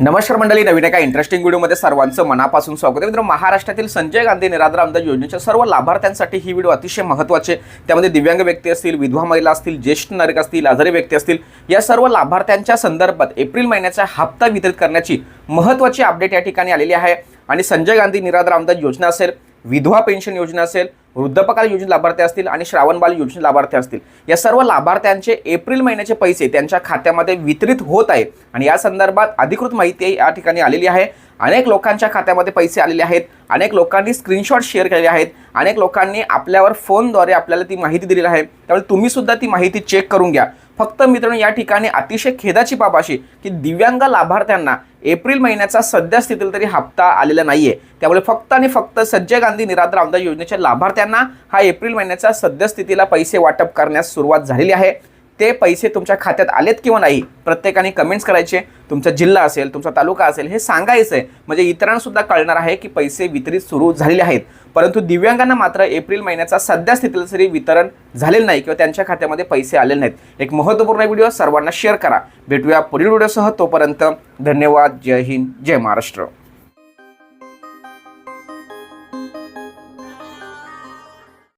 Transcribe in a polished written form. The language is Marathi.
नमस्कार मंडळी, नवीन एका इंटरेस्टिंग व्हिडिओमध्ये सर्वांचं मनापासून स्वागत आहे. मित्रांनो, महाराष्ट्रातील संजय गांधी निराधार अनुदान योजनेच्या सर्व लाभार्थ्यांसाठी ही व्हिडिओ अतिशय महत्त्वाची आहे. त्यामध्ये दिव्यांग व्यक्ती असतील, विधवा महिला असतील, ज्येष्ठ नागरिक असतील, आजारी व्यक्ती असतील, या सर्व लाभार्थ्यांच्या संदर्भात एप्रिल महिन्याचा हप्ता वितरित करण्याची महत्त्वाची अपडेट या ठिकाणी आलेली आहे. आणि संजय गांधी निराधार अनुदान योजना असेल, विधवा पेन्शन योजना असेल, वृद्धपकाळ योजना लाभार्थी असतील आणि श्रावणबाल योजना लाभार्थी असतील, या सर्व लाभार्थ्यांचे एप्रिल महिन्याचे पैसे त्यांच्या खात्यामध्ये वितरित होत आहे. आणि या संदर्भात अधिकृत माहिती या ठिकाणी आलेली आहे. अनेक लोकांच्या खात्यामध्ये पैसे आलेले आहेत, अनेक लोकांनी स्क्रीनशॉट शेअर केलेले आहेत, अनेक लोकांनी आपल्यावर फोनद्वारे आपल्याला ती माहिती दिलेली आहे. त्यामुळे तुम्ही सुद्धा ती माहिती चेक करून घ्या. फक्त मित्रांनो, या ठिकाणी अतिशय खेदाची बाब अशी की दिव्यांग लाभार्थ्यांना एप्रिल महिन्याचा सध्या स्थितीला तरी हप्ता आलेला नाहीये. त्यामुळे फक्त आणि फक्त संजय गांधी निराधार अनुदान योजनेच्या लाभार्थ्यांना हा एप्रिल महिन्याचा सध्या स्थितीला पैसे वाटप करण्यास सुरुवात झालेली आहे. ते पैसे तुमच्या खात्यात आलेत किंवा नाही, प्रत्येकाने कमेंट्स करायचे. तुमचा जिल्हा असेल, तुमचा तालुका असेल, हे सांगायचं आहे, म्हणजे इतरांना सुद्धा कळणार आहे की पैसे वितरित सुरू झालेले आहेत. परंतु दिव्यांगांना मात्र एप्रिल महिन्याचा सध्या स्थितीला तरी वितरण झालेलं नाही किंवा त्यांच्या खात्यामध्ये पैसे आलेले नाहीत. एक महत्त्वपूर्ण व्हिडिओ सर्वांना शेअर करा. भेटूया पुढील व्हिडिओसह. तोपर्यंत धन्यवाद. जय हिंद, जय महाराष्ट्र.